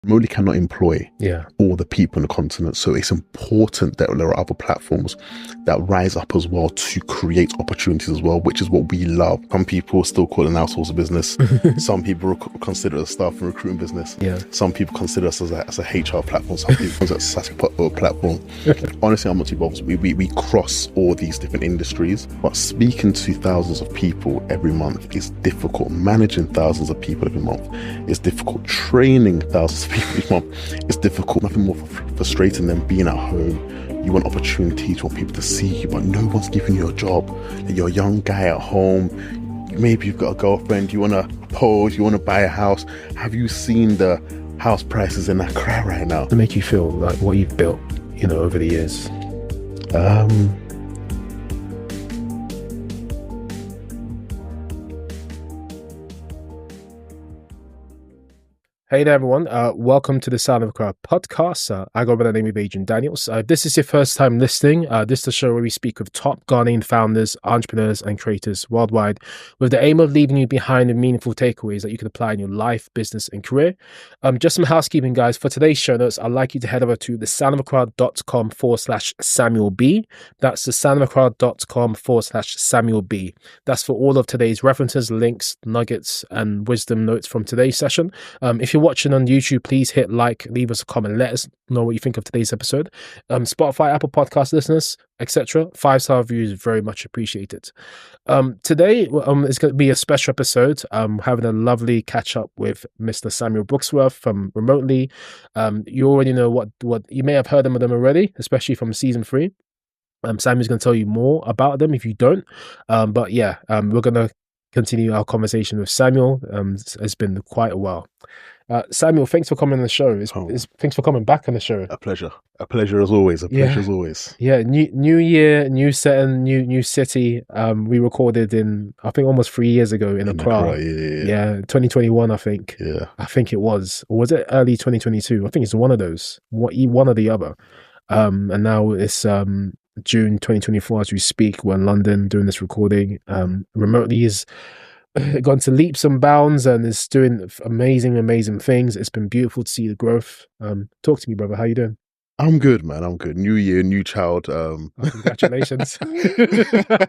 Remoteli cannot employ Yeah. all the people on the continent. So it's important that there are other platforms that rise up as well to create opportunities as well, which is what we love. Some people still call it an outsourcing business. Some people consider it a staff and recruiting business. Yeah. Some people consider us as a HR platform. Some people consider us as a SaaS platform. Honestly, I'm not too bothered. We cross all these different industries. But speaking to thousands of people every month is difficult. Managing thousands of people every month is difficult. Training thousands of people each month is difficult. Nothing more frustrating than being at home. You want opportunities, you want people to see you, but no one's giving you a job. You're a young guy at home. Maybe you've got a girlfriend. You want to pose. You want to buy a house. Have you seen the house prices in Accra right now? To make you feel like what you've built, over the years. Hey there, everyone. Welcome to the Sound of Accra Podcast. I go by the name of Adrian Daniels. This is your first time listening. This is the show where we speak with top Ghanaian founders, entrepreneurs, and creators worldwide with the aim of leaving you behind with meaningful takeaways that you can apply in your life, business, and career. Just some housekeeping, guys. For today's show notes, I'd like you to head over to thesoundofaccra.com/Samuel B. That's thesoundofaccra.com/Samuel B. That's for all of today's references, links, nuggets, and wisdom notes from today's session. If you're watching on YouTube, please hit like, leave us a comment, let us know what you think of today's episode. Spotify, Apple Podcast listeners, etc. 5-star reviews very much appreciated. Today is going to be a special episode. Having a lovely catch up with Mr. Samuel Brooksworth from Remoteli. You already know what you may have heard of them already, especially from season 3. Samuel's going to tell you more about them if you don't. But yeah, we're going to continue our conversation with Samuel. It's been quite a while. Samuel, thanks for coming on the show. Thanks for coming back on the show. A pleasure as always. Pleasure as always. Yeah, new year, new setting, new city. We recorded in, I think, almost 3 years ago in Accra. Yeah, 2021, I think. Yeah, I think it was. Or was it early 2022? I think it's one of those. One or the other. And now it's June 2024 as we speak. We're in London doing this recording. Remoteli is gone to leaps and bounds and is doing amazing things. It's been beautiful to see the growth. Talk to me, brother. How you doing? I'm good, man. I'm good. New year, new child. Congratulations. The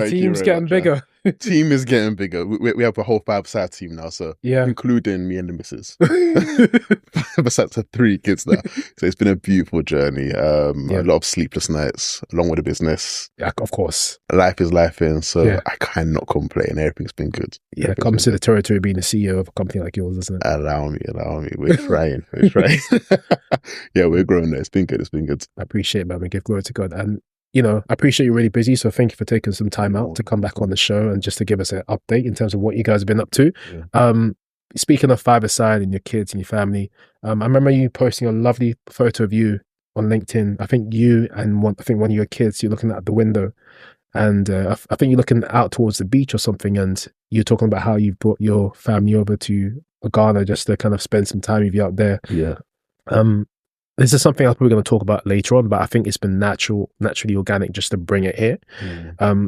team's getting bigger. Team is getting bigger. We have a whole 5-side team now, so yeah, including me and the missus. 5-side to 3 kids now. So it's been a beautiful journey. A lot of sleepless nights along with the business. Yeah, of course. Life is life in, so I cannot complain. Everything's been good. Yeah, it comes to the territory of being the CEO of a company like yours, doesn't it? Allow me. We're trying. Yeah, we're growing there. It's been good. I appreciate it, man. We give glory to God. And, I appreciate you're really busy. So thank you for taking some time out to come back on the show and just to give us an update in terms of what you guys have been up to. Yeah. Speaking of 5-a-side and your kids and your family, I remember you posting a lovely photo of you on LinkedIn. I think you and one of your kids, you're looking out the window and I think you're looking out towards the beach or something. And you're talking about how you brought your family over to Ghana just to kind of spend some time with you out there. Yeah. This is something else we're going to talk about later on, but I think it's been naturally organic just to bring it here.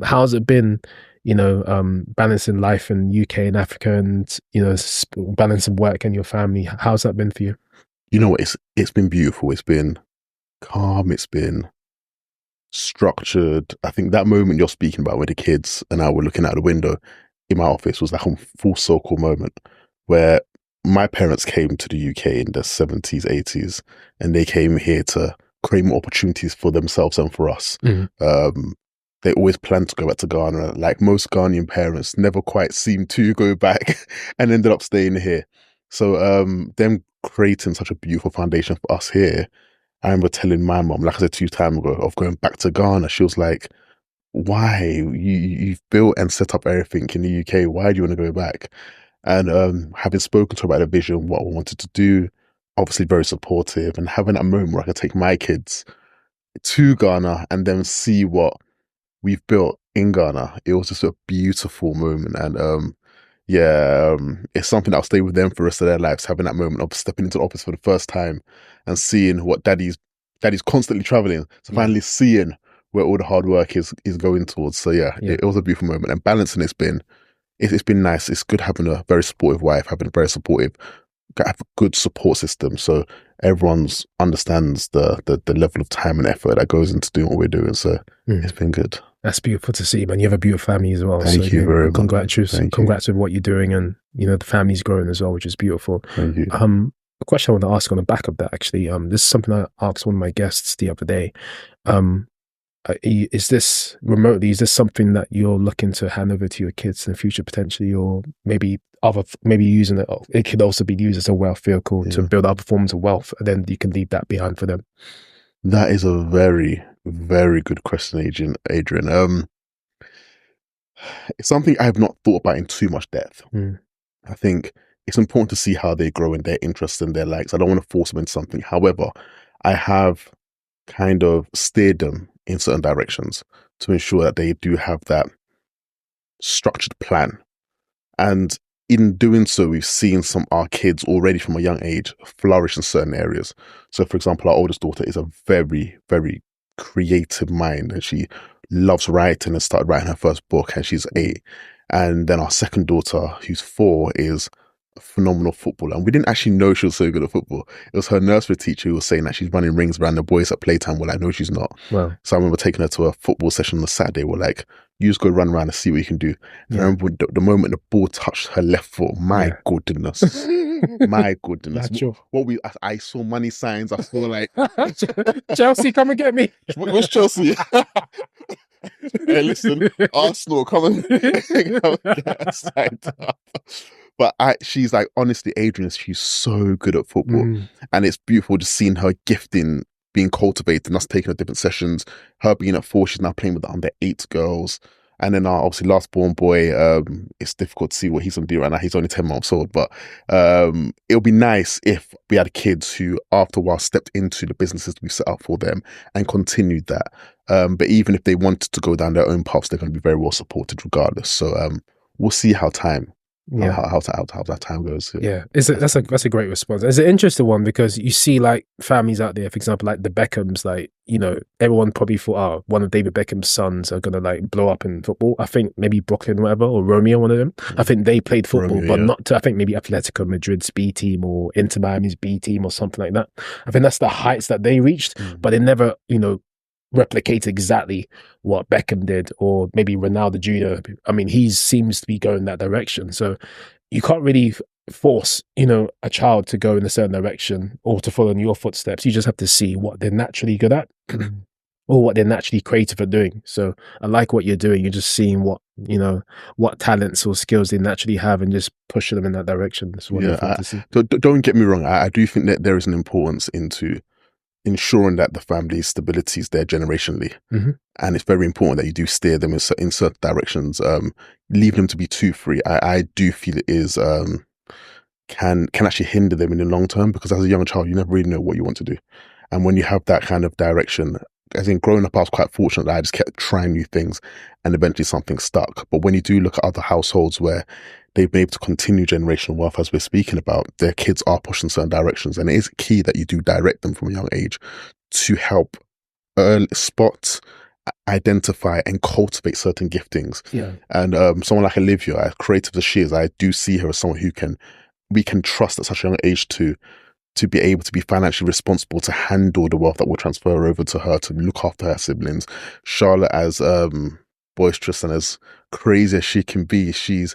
How's it been, balancing life in UK and Africa and, balancing work and your family? How's that been for you? You know what? It's been beautiful. It's been calm. It's been structured. I think that moment you're speaking about with the kids and I were looking out the window in my office was like a full circle moment where my parents came to the UK in the 70s, 80s, and they came here to create more opportunities for themselves and for us. They always planned to go back to Ghana. Like most Ghanaian parents, never quite seemed to go back and ended up staying here. So them creating such a beautiful foundation for us here. I remember telling my mom, like I said 2 times ago, of going back to Ghana. She was like, why? You've built and set up everything in the UK. Why do you want to go back? And having spoken to her about the vision, what I wanted to do, obviously very supportive, and having that moment where I could take my kids to Ghana and then see what we've built in Ghana. It was just a beautiful moment. And it's something that'll stay with them for the rest of their lives, having that moment of stepping into the office for the first time and seeing what daddy's constantly traveling. So finally seeing where all the hard work is going towards. So it was a beautiful moment. And balancing it's been nice. It's good having a very supportive wife, having a very supportive have a good support system, so everyone's understands the level of time and effort that goes into doing what we're doing. So it's been good. That's beautiful to see, man. You have a beautiful family as well. Thank you very much. Congrats with what you're doing, and the family's growing as well, which is beautiful. Thank you. A question I want to ask on the back of that, actually, this is something I asked one of my guests the other day. Is this something that you're looking to hand over to your kids in the future potentially, or maybe using it? It could also be used as a wealth vehicle to build other forms of wealth, and then you can leave that behind for them. That is a very, very good question, Adrian. It's something I have not thought about in too much depth. I think it's important to see how they grow in their interests and their likes. I don't want to force them into something. However, I have kind of steered them in certain directions to ensure that they do have that structured plan. And in doing so, we've seen our kids already from a young age flourish in certain areas. So, for example, our oldest daughter is a very, very creative mind, and she loves writing and started writing her first book, and she's 8. And then our second daughter, who's 4, is a phenomenal footballer. And we didn't actually know she was so good at football. It was her nursery teacher who was saying that she's running rings around the boys at playtime. We're like, no, she's not. Wow. So I remember taking her to a football session on a Saturday. We're like, you just go run around and see what you can do. And I remember the moment the ball touched her left foot, my goodness. My goodness. I saw money signs. I saw like Chelsea, come and get me. Where's Chelsea? Hey, listen, Arsenal, come and get us signed up. But she's like, honestly, Adrian, she's so good at football. And it's beautiful just seeing her gifting being cultivated and us taking her different sessions. Her being at 4, she's now playing with the under-8 girls. And then our obviously last born boy, it's difficult to see what he's going to do right now. He's only 10 months old. But it'll be nice if we had kids who, after a while, stepped into the businesses we set up for them and continued that. But even if they wanted to go down their own paths, they're going to be very well supported regardless. So we'll see how that time goes. Yeah, that's a great response. It's an interesting one because you see like families out there, for example, like the Beckhams, like, everyone probably thought, one of David Beckham's sons are gonna like blow up in football. I think maybe Brooklyn, whatever, or Romeo, one of them. I think they played football, but not to, I think maybe Atletico Madrid's B team or Inter Miami's B team or something like that. I think that's the heights that they reached, but they never, replicate exactly what Beckham did, or maybe Ronaldo Jr. I mean, he seems to be going that direction. So you can't really force, a child to go in a certain direction or to follow in your footsteps. You just have to see what they're naturally good at or what they're naturally creative at doing. So I like what you're doing. You're just seeing what talents or skills they naturally have and just pushing them in that direction. That's wonderful to see. Don't get me wrong. I do think that there is an importance into ensuring that the family's stability is there generationally. And it's very important that you do steer them in certain directions. Leaving them to be too free, I do feel it is can actually hinder them in the long term, because as a young child, you never really know what you want to do. And when you have that kind of direction, as in growing up, I was quite fortunate that I just kept trying new things and eventually something stuck. But when you do look at other households where they've been able to continue generational wealth, as we're speaking about, their kids are pushing certain directions. And it is key that you do direct them from a young age to help spot, identify and cultivate certain giftings. And someone like Olivia, as creative as she is, I do see her as someone who we can trust at such a young age to be able to be financially responsible, to handle the wealth that will transfer over to her, to look after her siblings. Charlotte, as boisterous and as crazy as she can be, she's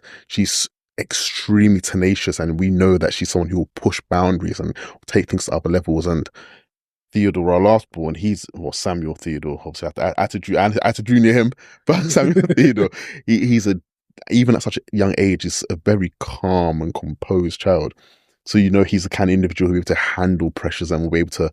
extremely tenacious, and we know that she's someone who will push boundaries and take things to other levels. And Theodore, our last born, Samuel Theodore, obviously I had to junior him, but Samuel Theodore, he's even at such a young age, is a very calm and composed child. So he's the kind of individual who will be able to handle pressures and will be able to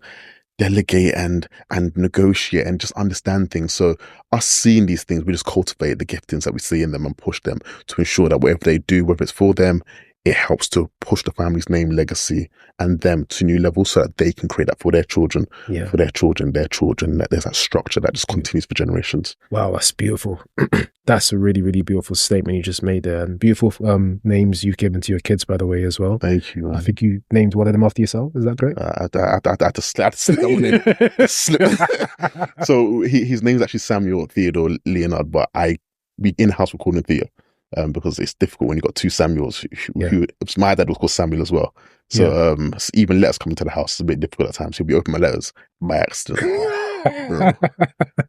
delegate and negotiate and just understand things. So us seeing these things, we just cultivate the giftings that we see in them and push them to ensure that whatever they do, whether it's for them, it helps to push the family's name, legacy, and them to new levels so that they can create that for their children, for their children, that there's that structure that just continues for generations. Wow, that's beautiful. That's a really, really beautiful statement you just made there. And beautiful names you've given to your kids, by the way, as well. Thank you. I think you named one of them after yourself. Is that correct? I had to slip that one in. So his name's actually Samuel Theodore Leonard, but we in-house we call him Theo. Because it's difficult when you've got two Samuels. Who my dad was called Samuel as well. So even letters coming to the house is a bit difficult at times. He'll be opening my letters by accident.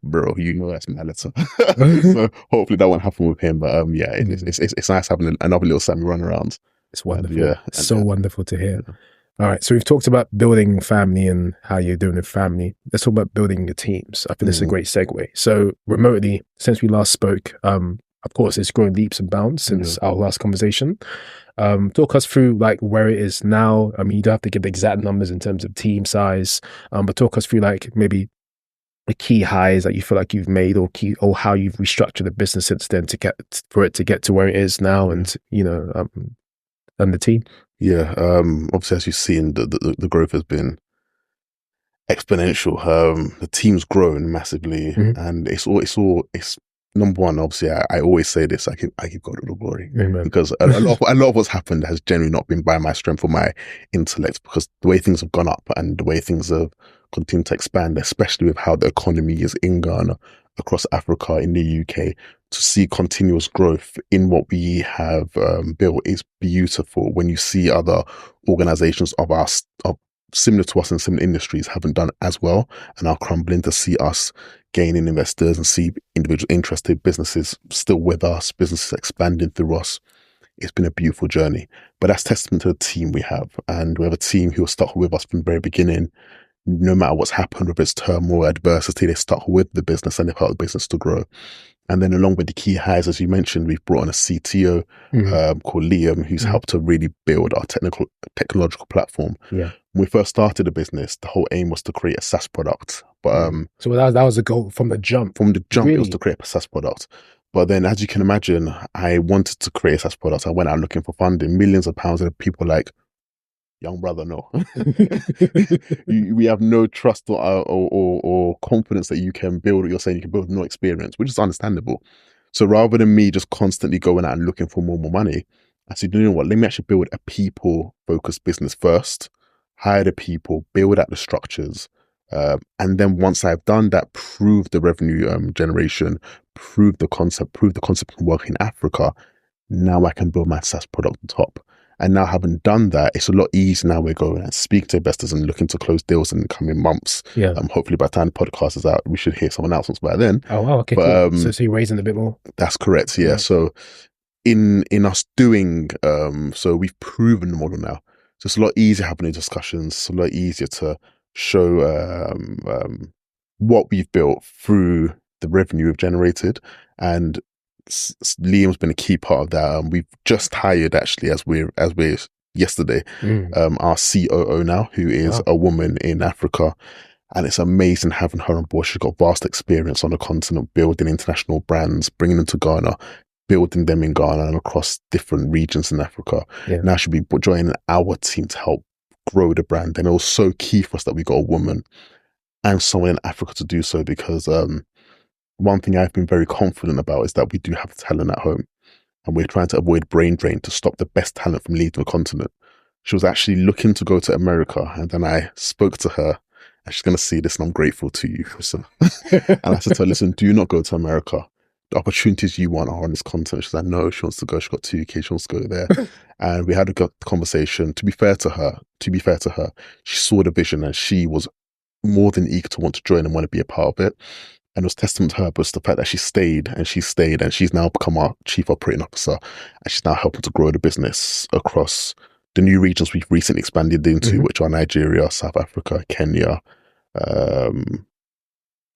Bro, you know that's my letter. So hopefully that won't happen with him. But it's nice having another little Sammy run around. It's wonderful. So wonderful to hear. All right, so we've talked about building family and how you're doing with family. Let's talk about building your teams. I think this is a great segue. So remotely, since we last spoke, of course, it's grown leaps and bounds since our last conversation. Talk us through like where it is now. I mean, you don't have to give the exact numbers in terms of team size, but talk us through like maybe the key highs that you feel like you've made, or how you've restructured the business since then to get to where it is now, and and the team. Yeah, obviously, as you've seen, the growth has been exponential. The team's grown massively, and it's number one. Obviously, I always say this: I give God all the glory. Amen. Because a lot of what's happened has generally not been by my strength or my intellect, because the way things have gone up and the way things have continued to expand, especially with how the economy is in Ghana, across Africa, in the UK, to see continuous growth in what we have built is beautiful. When you see other organizations of similar to us in similar industries haven't done as well and are crumbling, to see us gaining investors and see individual interested businesses still with us, businesses expanding through us, it's been a beautiful journey. But that's testament to the team we have. And we have a team who are stuck with us from the very beginning. No matter what's happened, whether it's turmoil, adversity, they stuck with the business and they've helped the business to grow. And then along with the key hires, as you mentioned, we've brought on a CTO called Liam, who's helped to really build our technological platform. Yeah. When we first started the business, the whole aim was to create a SaaS product. But so that was the goal from the jump. From the jump, really? It was to create a SaaS product. But then, as you can imagine, I wanted to create a SaaS product. I went out looking for funding, millions of pounds, and people like, young brother, no. We have no trust or confidence that you can build what you're saying you can build, no experience, which is understandable. So rather than me just constantly going out and looking for more money, I said, you know what, let me actually build a people-focused business first, hire the people, build out the structures, and then once I've done that, prove the revenue generation, prove the concept can work in Africa, now I can build my SaaS product on top. And now, having done that, it's a lot easier. Now we're going and speak to investors and looking to close deals in the coming months. Yeah. Hopefully by the time the podcast is out, we should hear some announcements by then. Oh, wow. Okay, cool. So you're raising a bit more? That's correct, yeah. Right. So in us doing, so we've proven the model now. So it's a lot easier having discussions. It's a lot easier to show what we've built through the revenue we've generated. And Liam's been a key part of that. We've just hired, actually, as we're yesterday, our COO now, who is a woman in Africa, and it's amazing having her on board. She's got vast experience on the continent, building international brands, bringing them to Ghana, building them in Ghana and across different regions in Africa. Yeah. Now she'll be joining our team to help grow the brand, and it was so key for us that we got a woman and someone in Africa to do so, because one thing I've been very confident about is that we do have talent at home, and we're trying to avoid brain drain to stop the best talent from leaving the continent. She was actually looking to go to America, and then I spoke to her, and she's going to see this, and I'm grateful to you. So, and I said to her, listen, do not go to America. The opportunities you want are on this continent. She's like, no, she wants to go. She's got 2 kids. She wants to go there. And we had a good conversation. To be fair to her, she saw the vision, and she was more than eager to want to join and want to be a part of it. And it was testament to her, but it's the fact that she stayed, and she's now become our chief operating officer, and she's now helping to grow the business across the new regions we've recently expanded into, which are Nigeria, South Africa, Kenya.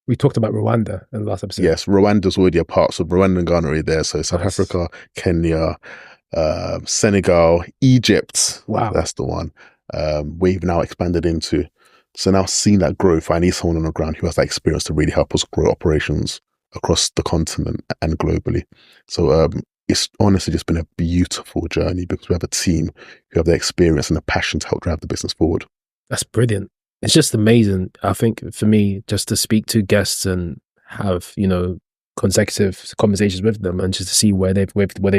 We talked about Rwanda in the last episode. Yes, Rwanda's already a part, so Rwanda and Ghana are there. So South Africa, Kenya, Senegal, Egypt. Wow, that's the one we've now expanded into. So now seeing that growth, I need someone on the ground who has that experience to really help us grow operations across the continent and globally. So it's honestly just been a beautiful journey, because we have a team who have the experience and the passion to help drive the business forward. That's brilliant. It's just amazing. I think for me, just to speak to guests and have, consecutive conversations with them, and just to see where they've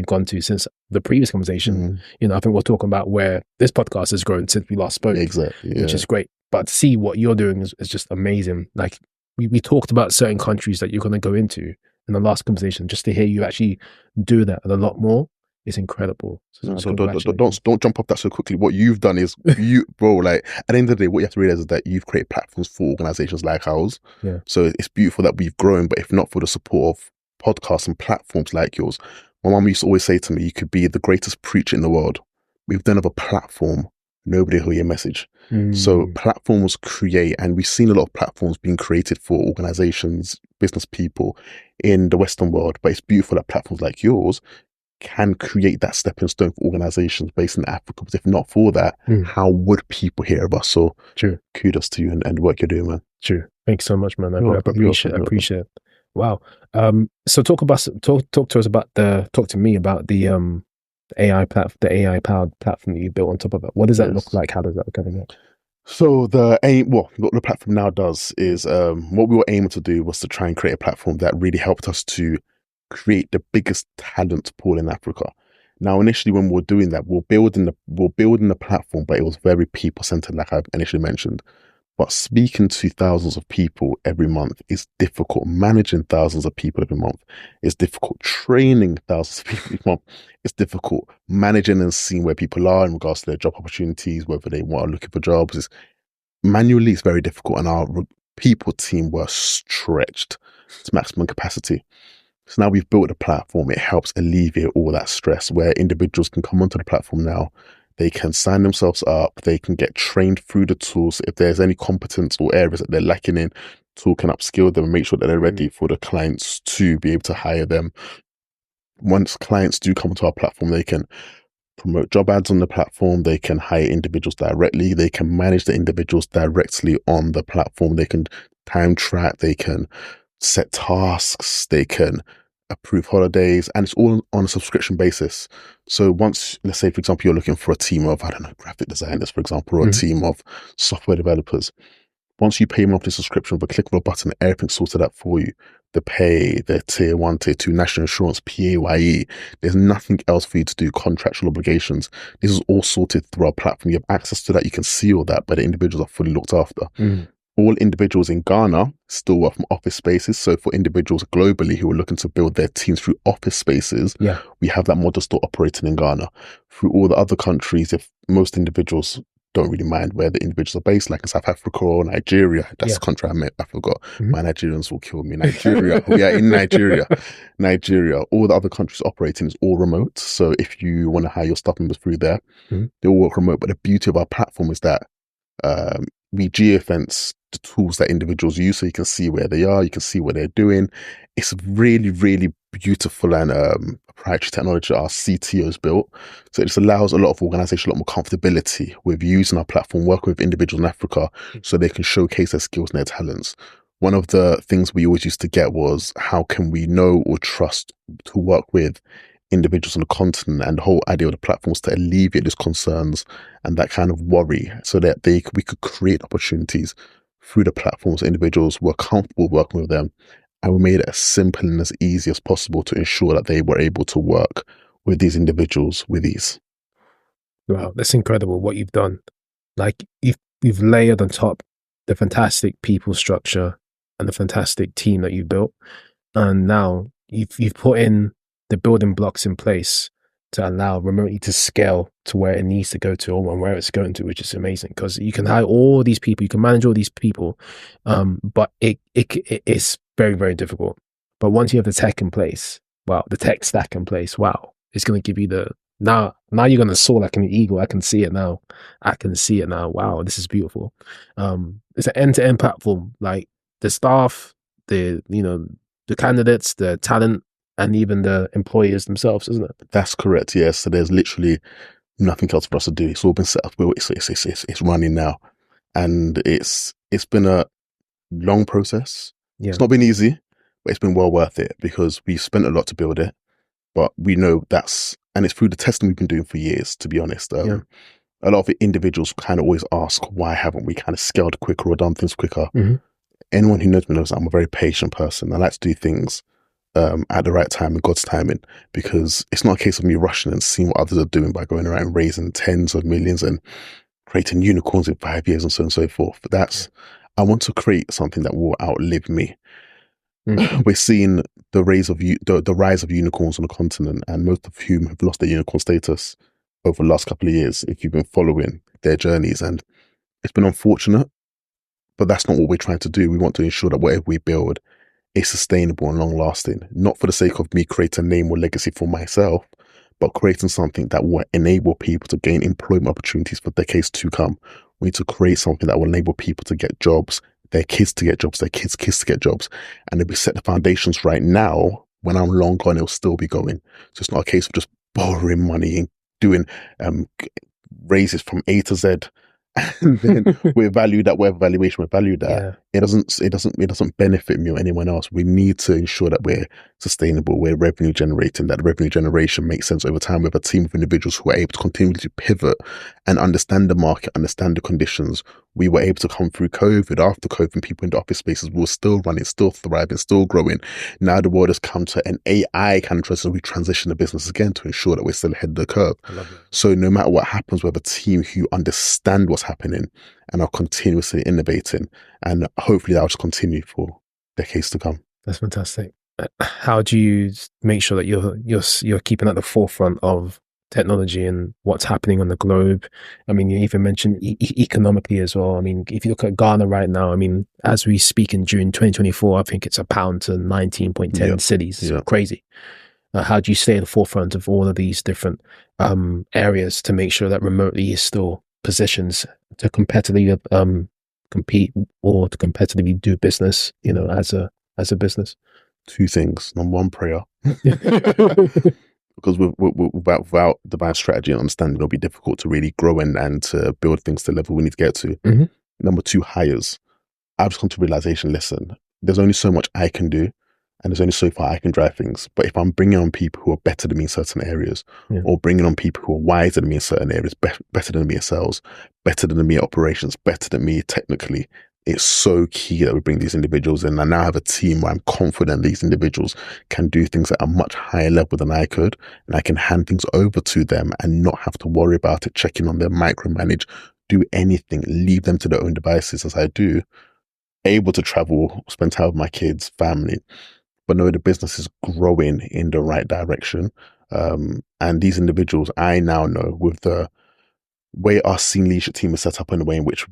gone to since the previous conversation. I think we're talking about where this podcast has grown since we last spoke. Exactly. Yeah. Which is great. But to see what you're doing is just amazing. Like we talked about certain countries that you're going to go into in the last conversation, just to hear you actually do that and a lot more. It's incredible. No, So congratulations. don't jump off that so quickly. What you've done is you, bro. Like at the end of the day, what you have to realize is that you've created platforms for organizations like ours. Yeah. So it's beautiful that we've grown, but if not for the support of podcasts and platforms like yours, my mum used to always say to me, "You could be the greatest preacher in the world. We've done have a platform, nobody will hear your message." So platforms create, and we've seen a lot of platforms being created for organizations, business people in the Western world. But it's beautiful that platforms like yours can create that stepping stone for organizations based in Africa. Because if not for that, how would people hear of us? So True. Kudos to you and the work you're doing, man. True. Thanks so much, man. I You're appreciate it. Wow. So talk to me about the AI powered platform that you built on top of it. What does that look like? How does that look? So the aim, what the platform now does is, what we were aiming to do was to try and create a platform that really helped us to create the biggest talent pool in Africa. Now, initially when we were doing that, we we're building the platform, but it was very people centered, like I've initially mentioned. But speaking to thousands of people every month is difficult. Managing thousands of people every month is difficult. Training thousands of people every month is difficult. Managing and seeing where people are in regards to their job opportunities, whether they are looking for jobs, is manually it's very difficult. And our people team were stretched to maximum capacity. So now we've built a platform. It helps alleviate all that stress where individuals can come onto the platform now. They can sign themselves up. They can get trained through the tools. If there's any competence or areas that they're lacking in, tool can upskill them and make sure that they're ready for the clients to be able to hire them. Once clients do come onto our platform, they can promote job ads on the platform. They can hire individuals directly. They can manage the individuals directly on the platform. They can time track. They can set tasks. They can approve holidays, and it's all on a subscription basis. So once, let's say, for example, you're looking for a team of, I don't know, graphic designers, for example, or a team of software developers. Once you pay a monthly subscription with a click of a button, everything's sorted out for you. The pay, the tier 1, tier 2, national insurance, PAYE. There's nothing else for you to do, contractual obligations. This is all sorted through our platform. You have access to that. You can see all that, but the individuals are fully looked after. All individuals in Ghana still work from office spaces. So for individuals globally who are looking to build their teams through office spaces, we have that model still operating in Ghana. Through all the other countries, if most individuals don't really mind where the individuals are based, like in South Africa or Nigeria, that's the country I forgot. My Nigerians will kill me. Nigeria. We are in Nigeria. All the other countries operating is all remote. So if you want to hire your staff members through there, they all work remote. But the beauty of our platform is that we geofence the tools that individuals use, so you can see where they are, you can see what they're doing. It's really, really beautiful and proprietary technology our CTOs built. So it just allows a lot of organizations a lot more comfortability with using our platform, working with individuals in Africa so they can showcase their skills and their talents. One of the things we always used to get was, how can we know or trust to work with individuals on the continent? And the whole idea of the platform was to alleviate these concerns and that kind of worry, so that we could create opportunities through the platform so individuals were comfortable working with them, and we made it as simple and as easy as possible to ensure that they were able to work with these individuals with ease. Wow, that's incredible what you've done. Like you've layered on top the fantastic people structure and the fantastic team that you built, and now you've put in the building blocks in place to allow Remoteli to scale to where it needs to go to, and where it's going to, which is amazing, because you can hire all these people, you can manage all these people, but it's very, very difficult. But once you have the tech in place, the tech stack in place, it's going to give you now you're going to soar like an eagle. I can see it now. Wow, this is beautiful. It's an end-to-end platform, like the staff, the candidates, the talent, and even the employers themselves, isn't it? That's correct, yes. So there's literally nothing else for us to do. It's all been set up. It's running now. And it's been a long process. It's not been easy, but it's been well worth it, because we've spent a lot to build it. But we know and it's through the testing we've been doing for years, to be honest. A lot of the individuals kind of always ask, why haven't we kind of scaled quicker or done things quicker? Anyone who knows me knows I'm a very patient person. I like to do things at the right time and God's timing, because it's not a case of me rushing and seeing what others are doing by going around raising tens of millions and creating unicorns in 5 years and so on and so forth. But I want to create something that will outlive me. We're seeing the rise of unicorns on the continent, and most of whom have lost their unicorn status over the last couple of years, if you've been following their journeys. And it's been unfortunate, but that's not what we're trying to do. We want to ensure that whatever we build is sustainable and long lasting, not for the sake of me creating a name or legacy for myself, but creating something that will enable people to gain employment opportunities for decades to come. We need to create something that will enable people to get jobs, their kids to get jobs, their kids' kids to get jobs. And if we set the foundations right now, when I'm long gone, it'll still be going. So it's not a case of just borrowing money and doing raises from A to Z, and then we're valued at whatever valuation we're valued at. Yeah. It doesn't benefit me or anyone else. We need to ensure that we're sustainable, we're revenue generating, that revenue generation makes sense over time with a team of individuals who are able to continue to pivot and understand the market, understand the conditions. We were able to come through COVID. After COVID, people in the office spaces were still running, still thriving, still growing. Now the world has come to an AI kind of transition. We transition the business again to ensure that we're still ahead of the curve. I love it. So no matter what happens, we have a team who understand what's happening and are continuously innovating. And hopefully that will just continue for decades to come. That's fantastic. How do you make sure that you're keeping at the forefront of technology and what's happening on the globe? I mean, you even mentioned economically as well. I mean, if you look at Ghana right now, I mean, as we speak in June 2024, I think it's £1 to 19.10 cities. It's crazy. How do you stay at the forefront of all of these different areas to make sure that Remoteli is still positions to competitively compete or to competitively do business, you know, as a business? Two things. Number one, prayer. Because without divine strategy and understanding, it'll be difficult to really grow and to build things to the level we need to get to. Mm-hmm. Number two, hires. I've just come to realization, listen, there's only so much I can do, and there's only so far I can drive things. But if I'm bringing on people who are better than me in certain areas, or bringing on people who are wiser than me in certain areas, better than me in sales, better than me in operations, better than me technically, it's so key that we bring these individuals in. I now have a team where I'm confident these individuals can do things at a much higher level than I could, and I can hand things over to them and not have to worry about it, checking on them, micromanage, do anything, leave them to their own devices as I do, able to travel, spend time with my kids, family. But no, the business is growing in the right direction. And these individuals, I now know with the way our senior leadership team is set up and the way in which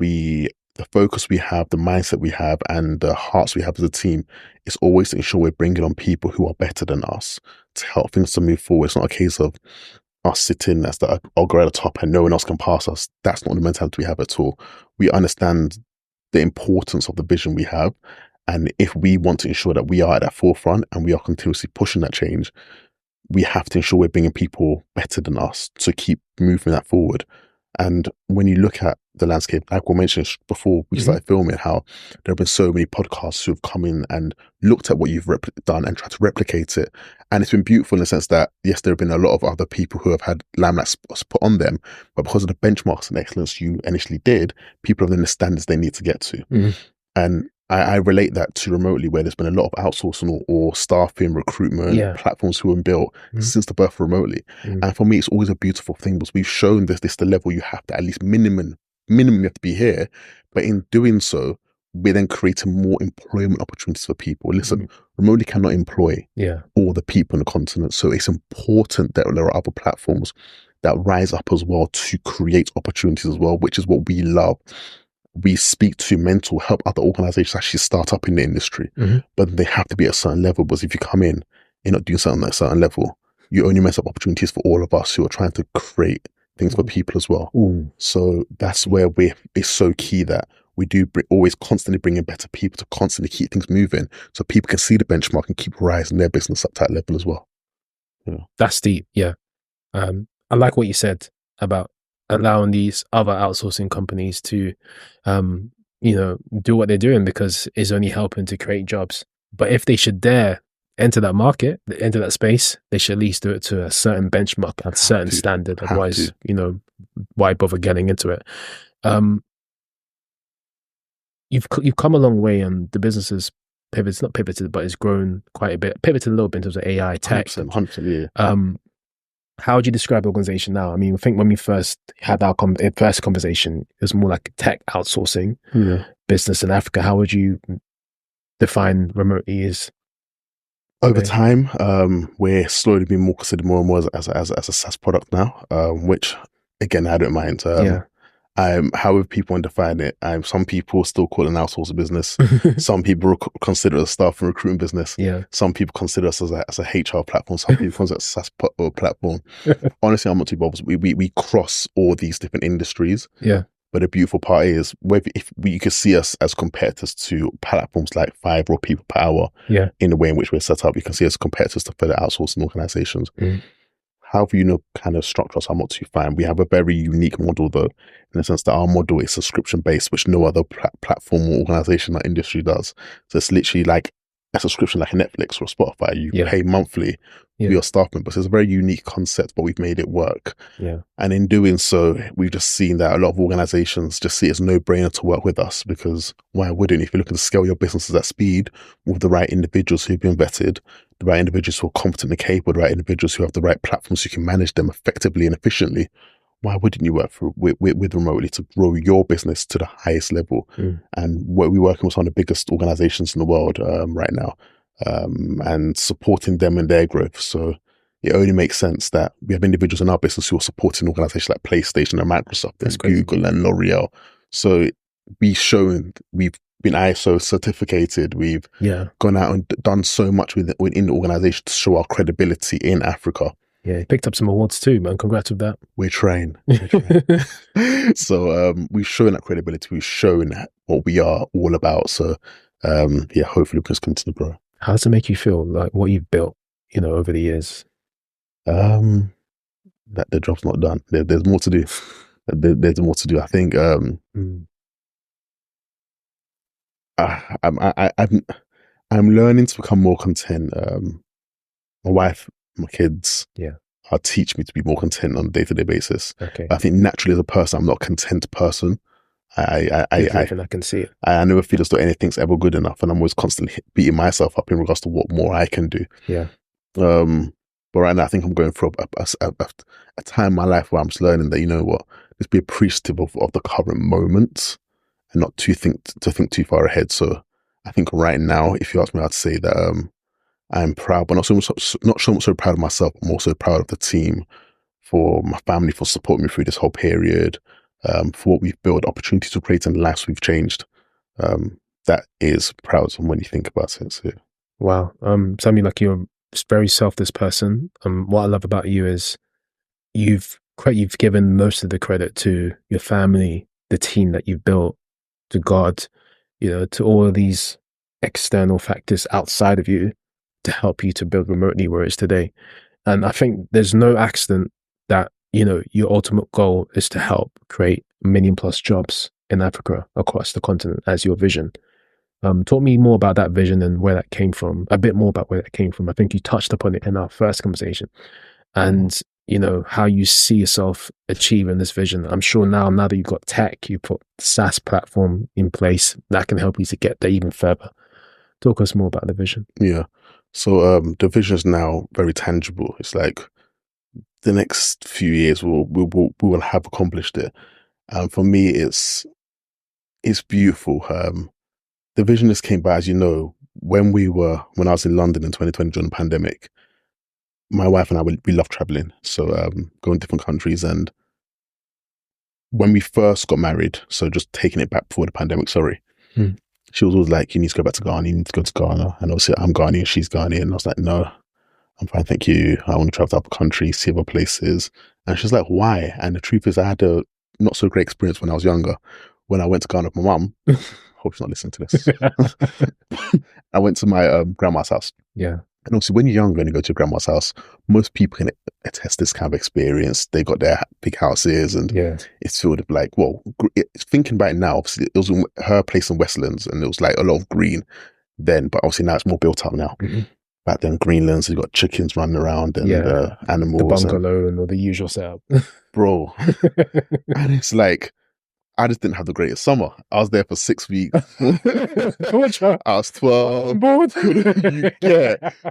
the focus we have, the mindset we have, and the hearts we have as a team is always to ensure we're bringing on people who are better than us to help things to move forward. It's not a case of us sitting as the ogre at the top and no one else can pass us. That's not the mentality we have at all. We understand the importance of the vision we have. And if we want to ensure that we are at that forefront and we are continuously pushing that change, we have to ensure we're bringing people better than us to keep moving that forward. And when you look at the landscape, like we mentioned before we started filming, how there have been so many podcasts who have come in and looked at what you've done and tried to replicate it. And it's been beautiful in the sense that, yes, there have been a lot of other people who have had limelight spots put on them, but because of the benchmarks and excellence you initially did, people have then the standards they need to get to. And I relate that to Remoteli, where there's been a lot of outsourcing or staffing, recruitment, platforms who have been built since the birth of Remoteli. And for me, it's always a beautiful thing because we've shown this the level you have to at least minimum you have to be here. But in doing so, we're then creating more employment opportunities for people. Listen, Remoteli cannot employ all the people on the continent. So it's important that there are other platforms that rise up as well to create opportunities as well, which is what we love. We speak to mental help other organizations actually start up in the industry, but they have to be at a certain level, because if you come in, you're not doing something at a certain level, you only mess up opportunities for all of us who are trying to create things for people as well. So that's where it's so key that we do always constantly bring in better people to constantly keep things moving so people can see the benchmark and keep rising their business up to that level as well. That's deep. I like what you said about allowing these other outsourcing companies to, do what they're doing, because it's only helping to create jobs. But if they should dare enter that market, enter that space, they should at least do it to a certain benchmark, a certain standard. Otherwise, why bother getting into it? You've come a long way, and the business has not pivoted, but it's grown quite a bit, pivoted a little bit in terms of AI, tech. 100%. How would you describe the organization now? I mean, I think when we first had our first conversation, it was more like tech outsourcing business in Africa. How would you define Remoteli as Over Okay. time, we're slowly being more considered more and more as a SaaS product now, which again I don't mind. Yeah. However people want to define it, some people still call it an outsourcing business. Some people consider it a staff and recruiting business. Yeah. Some people consider us as a HR platform. Some people consider it a SaaS platform. Honestly, I'm not too bothered. We cross all these different industries. Yeah. But the beautiful part is, you could see us as competitors to platforms like Fiverr or People Per Hour, Yeah. in the way in which we're set up. You can see us competitors to further outsourcing organizations. Mm. However, kind of structure us, I'm not too fine. We have a very unique model, though, in the sense that our model is subscription based, which no other platform or organization or industry does. So it's literally like a subscription, like a Netflix or a Spotify. You Yeah. pay monthly for your staff members. It's a very unique concept, but we've made it work. Yeah. And in doing so, we've just seen that a lot of organizations just see it as a no-brainer to work with us, because why wouldn't? If you're looking to scale your businesses at speed with the right individuals who've been vetted, the right individuals who are competent and capable, the right individuals who have the right platforms who can manage them effectively and efficiently, why wouldn't you work with Remotely to grow your business to the highest level? And we're working with some of the biggest organizations in the world right now, and supporting them in their growth. So it only makes sense that we have individuals in our business who are supporting organizations like PlayStation and Microsoft and Google and L'Oreal. So we've been ISO certificated. We've gone out and done so much within the organization to show our credibility in Africa. Yeah, picked up some awards too, man. Congrats with that. We're trained. So we've shown that credibility. We've shown what we are all about. So hopefully we can continue to grow. How does it make you feel, like what you've built, over the years? That the job's not done. There's more to do. There's more to do. I think I'm learning to become more content. My wife, my kids, are teach me to be more content on a day-to-day basis. Okay. I think naturally as a person, I'm not a content person. I can see it. I never feel as though anything's ever good enough, and I'm always constantly beating myself up in regards to what more I can do. Yeah. But right now, I think I'm going through a time in my life where I'm just learning that, just be appreciative of the current moment and not to think too far ahead. So I think right now, if you ask me, I'd say that I'm proud, but not so much proud of myself. I'm also proud of the team, for my family, for supporting me through this whole period, for what we've built, opportunities to create, and the lives we've changed. That is proud when you think about it. So. Wow. Sounding like you're a very selfless person. What I love about you is you've given most of the credit to your family, the team that you've built, to God, to all of these external factors outside of you to help you to build Remotely where it's today. And I think there's no accident that, your ultimate goal is to help create 1 million+ jobs in Africa across the continent as your vision. Talk me more about that vision and where that came from, a bit more about where that came from. I think you touched upon it in our first conversation, and, how you see yourself achieving this vision. I'm sure now that you've got tech, you put SaaS platform in place that can help you to get there even further. Talk us more about the vision. Yeah. So the vision is now very tangible. It's like the next few years we will have accomplished it. For me, it's beautiful. The vision just came by, as you know, when I was in London in 2020 during the pandemic. My wife and I, we love traveling, so going to different countries. And when we first got married, so just taking it back before the pandemic, she was always like, "You need to go back to Ghana. You need to go to Ghana." And obviously, I'm Ghanaian, she's Ghanaian. And I was like, "No, I'm fine, thank you. I want to travel to other countries, see other places." And she's like, "Why?" And the truth is, I had a not so great experience when I was younger. When I went to Ghana with my mum, hope she's not listening to this. I went to my grandma's house. Yeah. And obviously, when you're younger and you go to your grandma's house, most people can attest this kind of experience. They got their big houses, and it's filled with like, thinking about it now, obviously, it was her place in Westlands, and it was like a lot of green then, but obviously now it's more built up now. Mm-hmm. Back then, Greenlands, you got chickens running around and animals. The bungalow and all the usual setup. Bro. And it's like, I just didn't have the greatest summer. I was there for 6 weeks. I was 12.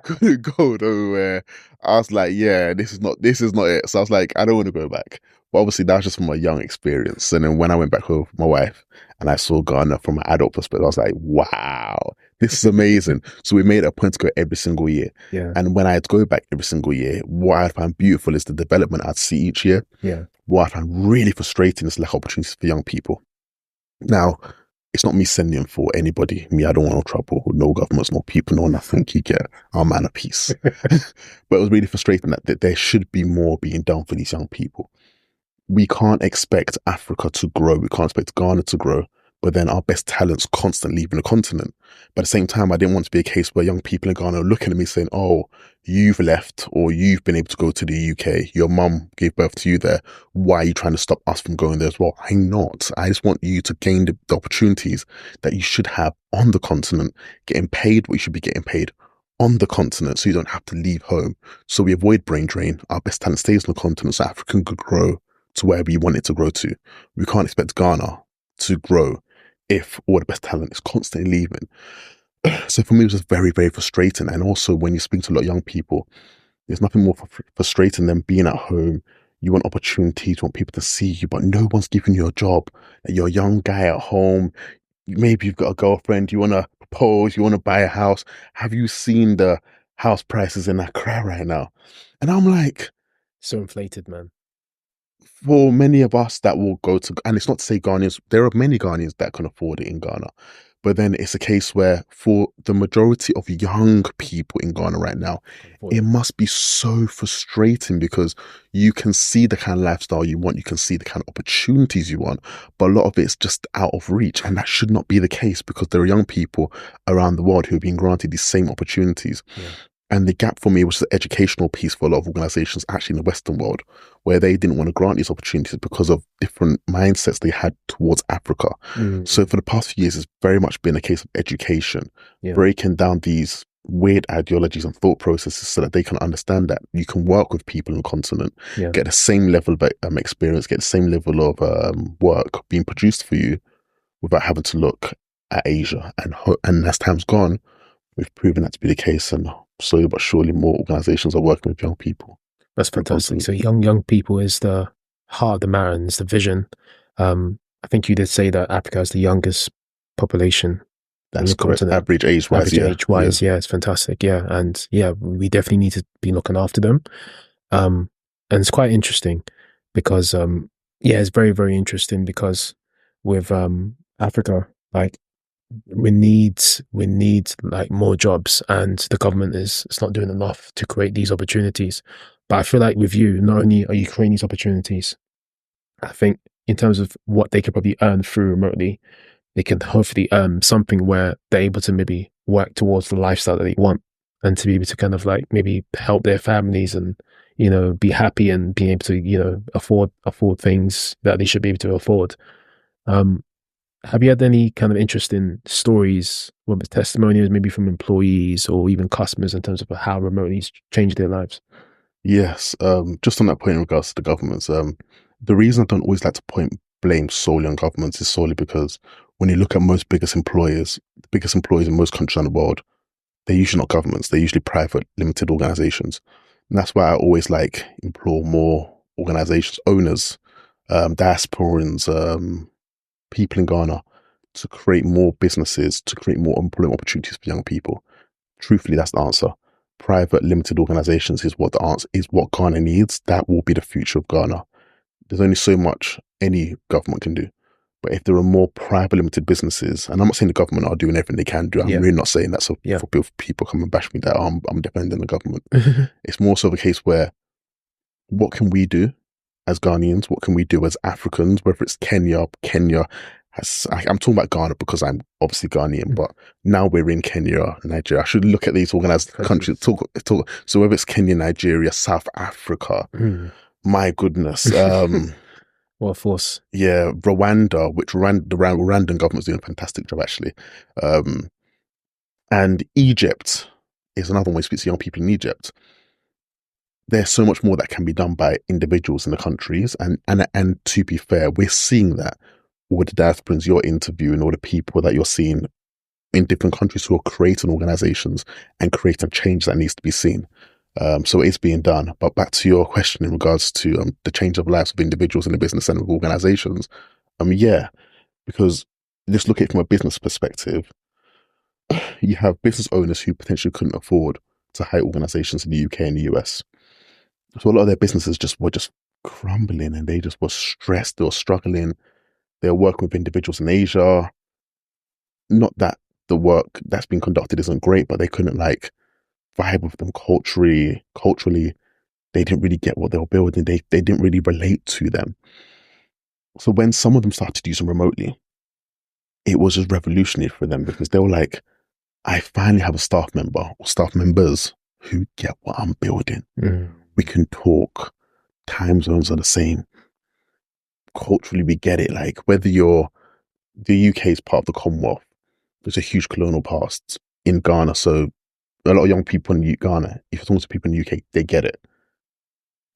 Couldn't go nowhere. I was like, this is not it. So I was like, I don't want to go back. But obviously, that was just from a young experience. And then when I went back home with my wife and I saw Ghana from an adult perspective, I was like, wow, this is amazing. So we made it a point to go every single year. Yeah. And when I'd go back every single year, what I find beautiful is the development I'd see each year. Yeah. What I find really frustrating is lack of opportunities for young people. Now, it's not me sending for anybody. Me, I don't want no trouble with no governments, no people, no nothing. You get our man of peace. But it was really frustrating that there should be more being done for these young people. We can't expect Africa to grow. We can't expect Ghana to grow. But then our best talents constantly leaving the continent. But at the same time, I didn't want to be a case where young people in Ghana are looking at me saying, oh, you've left or you've been able to go to the UK. Your mum gave birth to you there. Why are you trying to stop us from going there as well? I'm not. I just want you to gain the opportunities that you should have on the continent, getting paid what you should be getting paid on the continent so you don't have to leave home. So we avoid brain drain. Our best talent stays on the continent so Africa could grow to wherever you want it to grow to. We can't expect Ghana to grow if all the best talent is constantly leaving. So for me, it was just very, very frustrating. And also when you speak to a lot of young people, there's nothing more frustrating than being at home. You want opportunities, you want people to see you, but no one's giving you a job. You're a young guy at home. Maybe you've got a girlfriend, you want to propose, you want to buy a house. Have you seen the house prices in Accra right now? And I'm like, so inflated, man. For many of us that will go to, and it's not to say Ghanaians, there are many Ghanaians that can afford it in Ghana, but then it's a case where for the majority of young people in Ghana right now, it must be so frustrating because you can see the kind of lifestyle you want, you can see the kind of opportunities you want, but a lot of it's just out of reach, and that should not be the case because there are young people around the world who are being granted these same opportunities. Yeah. And the gap for me was the educational piece for a lot of organizations actually in the Western world, where they didn't want to grant these opportunities because of different mindsets they had towards Africa. So for the past few years, it's very much been a case of education, breaking down these weird ideologies and thought processes so that they can understand that you can work with people on the continent, get the same level of experience, get the same level of work being produced for you without having to look at Asia. And as time's gone, we've proven that to be the case, and slowly but surely more organizations are working with young people. That's fantastic. So young people is the heart of the matter, and it's the vision. I think you did say that Africa has the youngest population. That's correct. Average age-wise, yeah, it's fantastic. Yeah, and yeah, we definitely need to be looking after them. And it's quite interesting because, it's very, very interesting because with Africa, like, we need like more jobs, and the government it's not doing enough to create these opportunities. But I feel like with you, not only are you creating these opportunities, I think in terms of what they could probably earn through remotely, they can hopefully earn something where they're able to maybe work towards the lifestyle that they want, and to be able to kind of like maybe help their families and, you know, be happy and be able to, you know, afford things that they should be able to afford. Have you had any kind of interesting stories, whether it's testimonials, maybe from employees or even customers, in terms of how remotely changed their lives? Yes. Just on that point in regards to the governments, the reason I don't always like to blame solely on governments is solely because when you look at the biggest employers in most countries in the world, they're usually not governments. They're usually private, limited organizations. And that's why I always implore more organizations, owners, diasporans, people in Ghana to create more businesses, to create more employment opportunities for young people. Truthfully, that's the answer. Private, limited organizations is what Ghana needs. That will be the future of Ghana. There's only so much any government can do. But if there are more private, limited businesses, and I'm not saying the government are doing everything they can do, I'm really not saying that. So for people come and bash me that I'm defending the government. It's more so the case where, what can we do as Ghanaians? What can we do as Africans? Whether it's Kenya I'm talking about Ghana because I'm obviously Ghanaian, but now we're in Kenya, Nigeria. I should look at these organized countries. Talk. So whether it's Kenya, Nigeria, South Africa, my goodness. What force? Yeah, Rwanda, which the Rwandan government's doing a fantastic job actually. And Egypt is another one we speak to young people in Egypt. There's so much more that can be done by individuals in the countries. And to be fair, we're seeing that with the diasporans you're interviewing, all the people that you're seeing in different countries who are creating organizations and creating change that needs to be seen. So it is being done. But back to your question in regards to the change of lives of individuals in the business and of organizations. Because just look at it from a business perspective, you have business owners who potentially couldn't afford to hire organizations in the UK and the US. So a lot of their businesses were just crumbling, and they just were stressed. They were struggling. They were working with individuals in Asia. Not that the work that's been conducted isn't great, but they couldn't like vibe with them culturally. They didn't really get what they were building. They didn't really relate to them. So when some of them started using remotely, it was just revolutionary for them, because they were like, I finally have a staff member or staff members who get what I'm building. We can talk. Time zones are the same. Culturally, we get it. Like, whether the UK is part of the Commonwealth, there's a huge colonial past in Ghana. So a lot of young people in Ghana, if you're talking to people in the UK, they get it.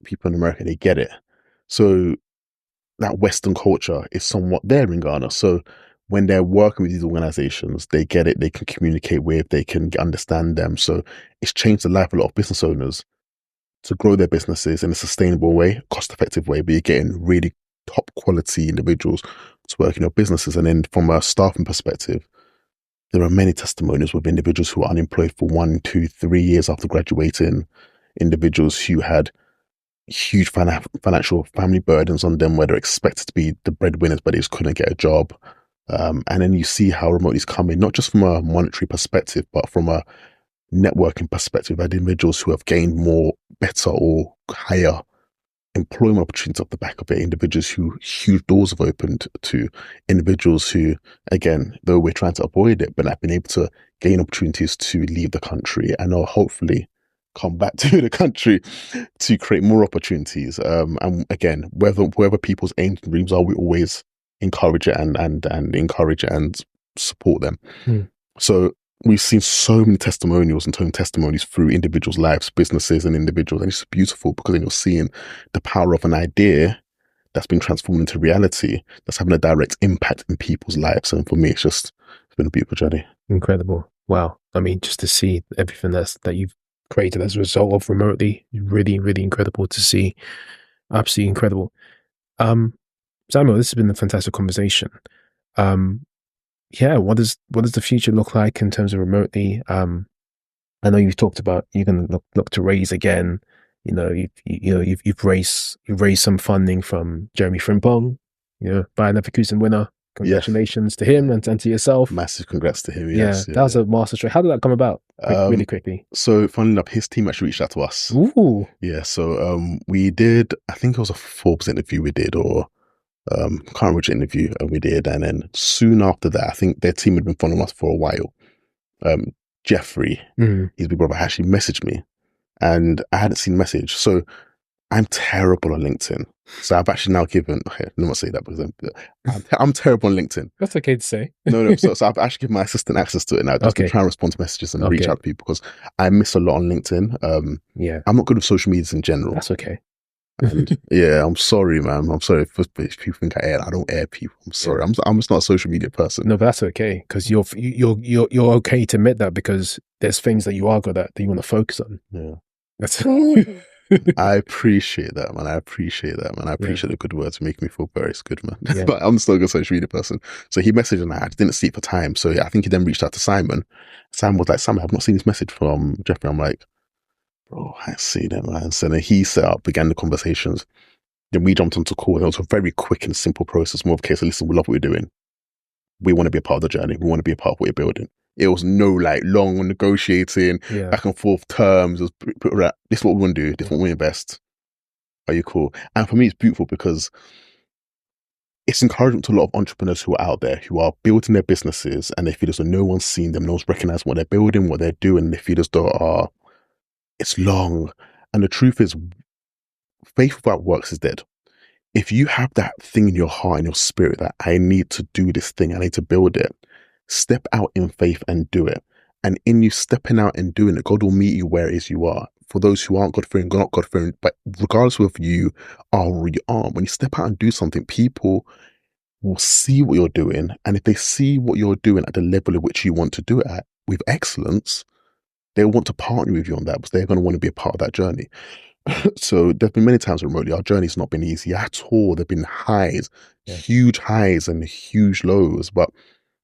People in America, they get it. So that Western culture is somewhat there in Ghana. So when they're working with these organizations, they get it, they can communicate with, they can understand them. So it's changed the life of a lot of business owners to grow their businesses in a sustainable way, cost-effective way, but you're getting really top quality individuals to work in your businesses. And then from a staffing perspective, there are many testimonials with individuals who are unemployed for 1, 2, 3 years after graduating, individuals who had huge financial family burdens on them, where they're expected to be the breadwinners, but they just couldn't get a job. And then you see how remote is coming, not just from a monetary perspective, but from a networking perspective, at individuals who have gained more, better or higher employment opportunities off the back of it, individuals who huge doors have opened to, individuals who, again, though we're trying to avoid it, but have been able to gain opportunities to leave the country and will hopefully come back to the country to create more opportunities. And again, wherever people's aims and dreams are, we always encourage it and encourage it and support them. So we've seen so many testimonials and testimonies through individuals' lives, businesses and individuals. And it's beautiful, because then you're seeing the power of an idea that's been transformed into reality, that's having a direct impact in people's lives. And for me, it's been a beautiful journey. Incredible. Wow. I mean, just to see everything that you've created as a result of remotely, really, really incredible to see. Absolutely incredible. Samuel, this has been a fantastic conversation. Yeah, what does the future look like in terms of remotely? I know you've talked about you're going to look to raise again. You've raised some funding from Jeremy Frimpong, Bayern Leverkusen winner. Congratulations to him and to yourself. Massive congrats to him. Yes, that was a master stroke. How did that come about? Really quickly. So funnily enough, his team actually reached out to us. Ooh. Yeah. So we did, I think it was a Forbes interview we did, or can't remember which interview we did. And then soon after that, I think their team had been following us for a while. Jeffrey, his big brother, actually messaged me, and I hadn't seen the message. So I'm terrible on LinkedIn. So I've actually now given, okay, let me not say that, because I'm terrible on LinkedIn. That's okay to say. No. So I've actually given my assistant access to it now, just to try and respond to messages and reach out to people, because I miss a lot on LinkedIn. I'm not good with social medias in general. That's okay. And yeah, I'm sorry, man. I'm sorry if people think I don't air people. I'm sorry. Yeah. I'm just not a social media person. No, but that's okay, because you're okay to admit that, because there's things that you are good at that you want to focus on. Yeah, that's. I appreciate that, man. I appreciate the good words. Make me feel very good, man. Yeah. But I'm still a good social media person. So he messaged, and I didn't see it for time. So yeah, I think he then reached out to Simon. Simon was like, Simon, I've not seen this message from Jeffrey. I'm like, bro, I see that, man. So then he began the conversations. Then we jumped onto call. It was a very quick and simple process. More of a case of, listen, we love what we're doing. We want to be a part of the journey. We want to be a part of what you're building. It was no like long negotiating, back and forth terms. It was, this is what we want to do. This is what we invest. Are you cool? And for me, it's beautiful, because it's encouragement to a lot of entrepreneurs who are out there, who are building their businesses, and they feel as though no one's seen them, no one's recognizing what they're building, what they're doing. They feel as though it's long. And the truth is, faith without works is dead. If you have that thing in your heart, in your spirit, that I need to do this thing, I need to build it, step out in faith and do it. And in you stepping out and doing it, God will meet you where it is you are. For those who aren't God-fearing, not God-fearing, but regardless of you are or you aren't, when you step out and do something, people will see what you're doing. And if they see what you're doing at the level at which you want to do it at, with excellence, they'll want to partner with you on that, because they're going to want to be a part of that journey. So there's been many times remotely, our journey's not been easy at all. There've been highs, huge highs and huge lows, but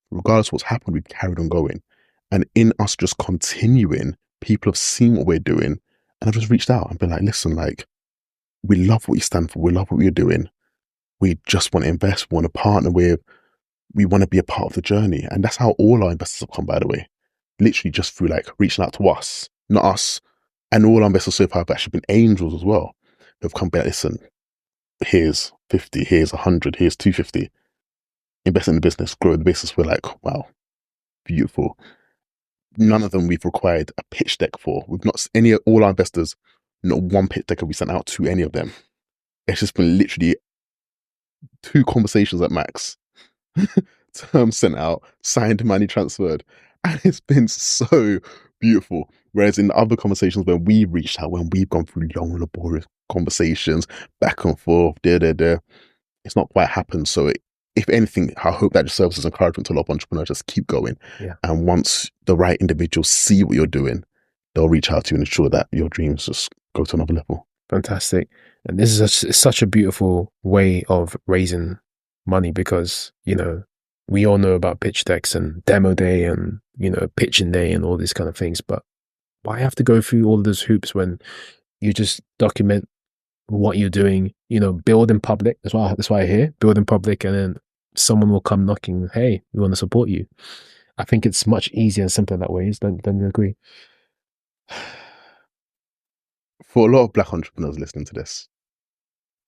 regardless of what's happened, we've carried on going. And in us just continuing, people have seen what we're doing and have just reached out and been like, listen, like, we love what you stand for. We love what you're doing. We just want to invest. We want to partner with. We want to be a part of the journey. And that's how all our investors have come, by the way. Literally just through like reaching out to us, not us. And all our investors so far have actually been angels as well. They've come back, listen, here's 50, here's 100, here's 250. Invest in the business, grow the business. We're like, wow, beautiful. None of them we've required a pitch deck for. We've not all our investors, not one pitch deck have we sent out to any of them. It's just been literally 2 conversations at max. Terms sent out, signed, money transferred. And it's been so beautiful. Whereas in the other conversations where we've reached out, when we've gone through long, laborious conversations, back and forth, it's not quite happened. So if anything, I hope that just serves as encouragement to a lot of entrepreneurs. Just keep going. Yeah. And once the right individuals see what you're doing, they'll reach out to you and ensure that your dreams just go to another level. Fantastic. And this is such a beautiful way of raising money because, you know, we all know about pitch decks and demo day and, you know, pitching day and all these kind of things. But why have to go through all of those hoops when you just document what you're doing, you know, build in public? That's why I hear build in public, and then someone will come knocking, hey, we want to support you. I think it's much easier and simpler that way. Don't you agree? For a lot of Black entrepreneurs listening to this,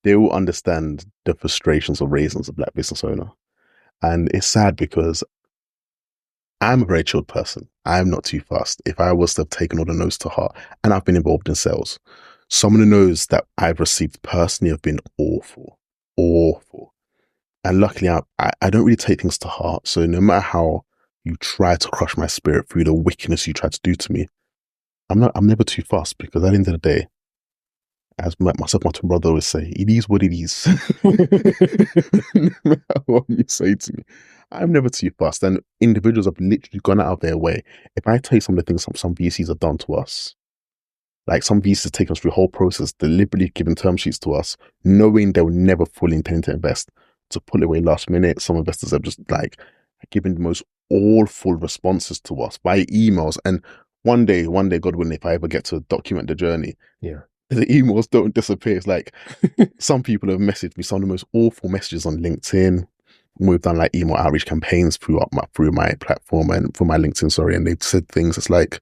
they will understand the frustrations or reasons of Black business owner. And it's sad because I'm a very chilled person. I'm not too fast. If I was to have taken all the notes to heart, and I've been involved in sales, some of the no's that I've received personally have been awful. And luckily, I don't really take things to heart. So no matter how you try to crush my spirit through the wickedness you try to do to me, I'm never too fast, because at the end of the day, as myself, my twin brother always say, it is what it is. No matter what you say to me, I'm never too fast. And individuals have literally gone out of their way. If I tell you some of the things some VCs have done to us, like some VCs have taken us through the whole process, deliberately giving term sheets to us, knowing they were never fully intending to invest, to pull away last minute. Some investors have just like given the most awful responses to us by emails. And one day, God willing, if I ever get to document the journey, the emails don't disappear. It's like some people have messaged me some of the most awful messages on LinkedIn. We've done like email outreach campaigns through my platform and for my LinkedIn, and they've said things. It's like,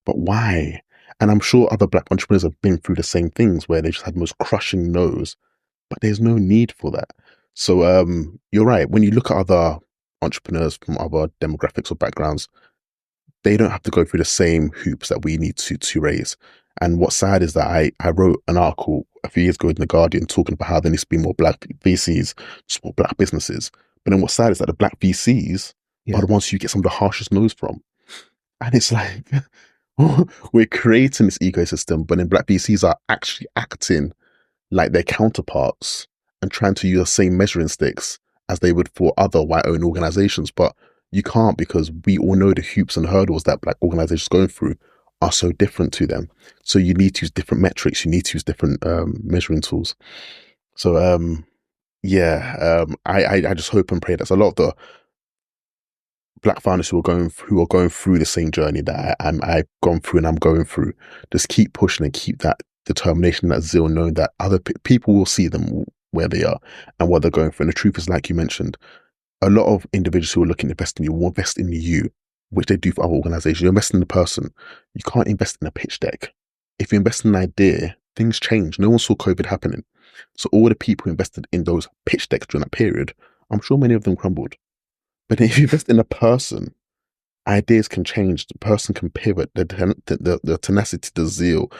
but why? And I'm sure other Black entrepreneurs have been through the same things where they just had the most crushing no's, but there's no need for that. So you're right. When you look at other entrepreneurs from other demographics or backgrounds, they don't have to go through the same hoops that we need to raise. And what's sad is that I wrote an article a few years ago in The Guardian talking about how there needs to be more Black VCs, just more Black businesses. But then what's sad is that the Black VCs are the ones you get some of the harshest no's from. And it's like, we're creating this ecosystem, but then Black VCs are actually acting like their counterparts and trying to use the same measuring sticks as they would for other white-owned organizations. But you can't, because we all know the hoops and hurdles that Black organizations are going through are so different to them. So you need to use different metrics. You need to use different measuring tools. So I just hope and pray that a lot of the Black founders who are going through the same journey that I've gone through and I'm going through, just keep pushing and keep that determination, that zeal, knowing that other people will see them where they are and what they're going through. And the truth is, like you mentioned, a lot of individuals who are looking to invest in you will invest in you, which they do for other organizations. You invest in the person. You can't invest in a pitch deck. If you invest in an idea, things change. No one saw COVID happening. So all the people who invested in those pitch decks during that period, I'm sure many of them crumbled. But if you invest in a person, ideas can change. The person can pivot. The tenacity, the zeal,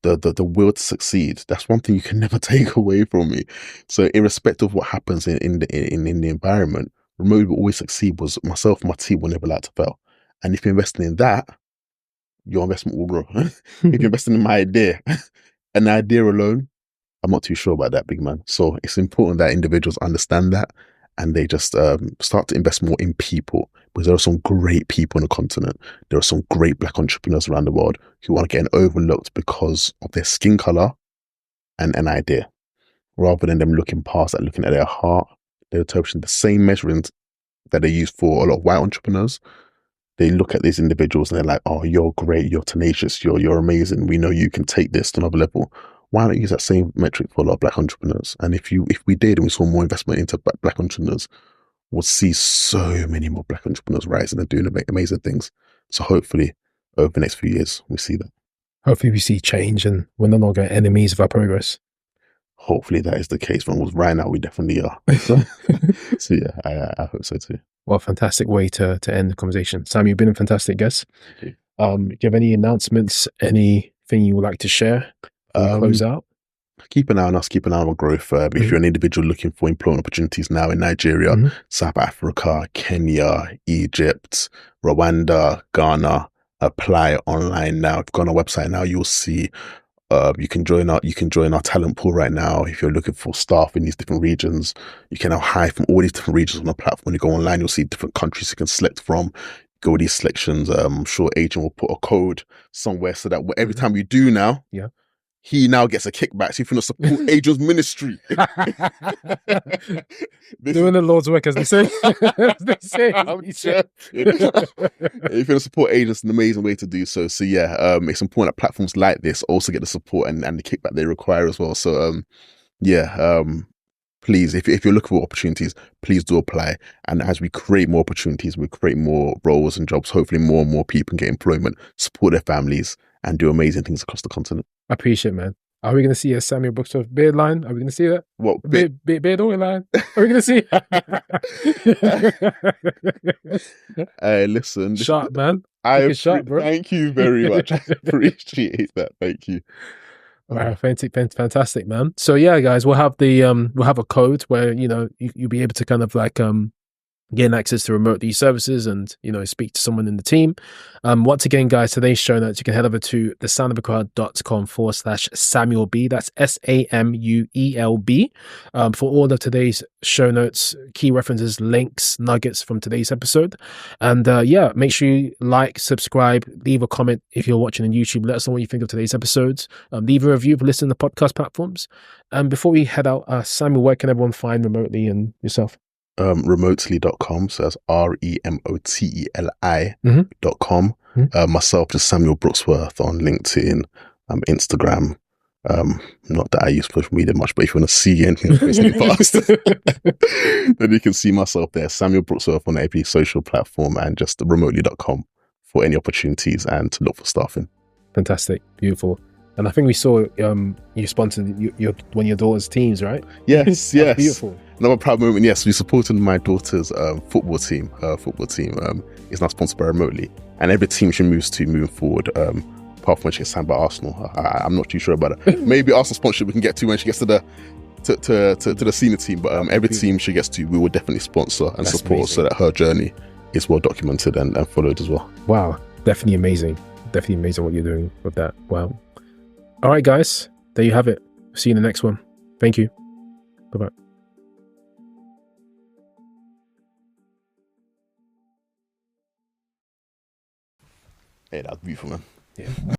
the will to succeed. That's one thing you can never take away from me. So irrespective of what happens in the environment, Remoteli will always succeed. Was myself and my team will never like to fail. And if you're investing in that, your investment will grow. If you're investing in my idea, an idea alone, I'm not too sure about that, big man. So it's important that individuals understand that and they just start to invest more in people, because there are some great people on the continent. There are some great Black entrepreneurs around the world who want to get overlooked because of their skin color and an idea, rather than them looking past that, looking at their heart. They're interpreting the same measurements that they use for a lot of white entrepreneurs. they look at these individuals and they're like, oh, you're great, you're tenacious, you're amazing. We know you can take this to another level. Why not use that same metric for a lot of Black entrepreneurs? And if we did and we saw more investment into Black entrepreneurs, we'll see so many more Black entrepreneurs rising and doing amazing things. So hopefully over the next few years, we see that. Hopefully we see change and we're no longer enemies of our progress. Hopefully that is the case. Right now, we definitely are. So yeah, I hope so too. Well, fantastic way to end the conversation. Sam, you've been a fantastic guest. Do you have any announcements, anything you would like to share before we close out? Keep an eye on us, keep an eye on our growth. If you're an individual looking for employment opportunities now in Nigeria, South Africa, Kenya, Egypt, Rwanda, Ghana, apply online now. If you go on our website now, you'll see you can join our talent pool right now. If you're looking for staff in these different regions, you can now hire from all these different regions on the platform. When you go online, you'll see different countries you can select from. Go with these selections. I'm sure Adrian will put a code somewhere so that every time you do now, he now gets a kickback. So if you want to support Adrian's ministry, doing the Lord's work, as they say. If you want to support Adrian, it's an amazing way to do so. So yeah, it's important that platforms like this also get the support and the kickback they require as well. So please, if you're looking for opportunities, please do apply. And as we create more opportunities, we create more roles and jobs. Hopefully, more and more people can get employment, support their families, and do amazing things across the continent. I appreciate it, man. Are we going to see a Samuel Brooksworth beard line? Are we going to see that? What? Beard oil line? Are we going to see? Hey, listen. Sharp, man. Sharp, bro. Thank you very much. I appreciate that. Thank you. Wow, fantastic, man. So yeah, guys, we'll have a code where you'll be able to kind of like gain access to remotely services and speak to someone in the team. Once again, guys, today's show notes, you can head over to thesoundofaccra.com/Samuel B. That's SAMUELB for all of today's show notes, key references, links, nuggets from today's episode. And make sure you like, subscribe, leave a comment if you're watching on YouTube. Let us know what you think of today's episodes. Leave a review for listening to podcast platforms. And before we head out, Samuel, where can everyone find Remoteli and yourself? Remoteli.com, so that's REMOTELI.com. Myself, just Samuel Brooksworth on LinkedIn, Instagram. Not that I use social media much, but if you want to see anything fast, then you can see myself there, Samuel Brooksworth, on every social platform, and just remoteli.com for any opportunities and to look for staffing. Fantastic, beautiful. And I think we saw you sponsored one of your daughter's teams, right? Yes. Beautiful. Another proud moment. Yes, we supported my daughter's football team. Is now sponsored by Remoteli, and every team she moves to moving forward, apart from when she gets signed by Arsenal. I'm not too sure about it. Maybe Arsenal sponsorship we can get to when she gets to the senior team. But every team she gets to, we will definitely sponsor and support, amazing, so that her journey is well documented and followed as well. Wow, definitely amazing. Definitely amazing what you're doing with that. Wow. All right, guys, there you have it. See you in the next one. Thank you. Bye-bye. Hey, that's beautiful, man. Yeah.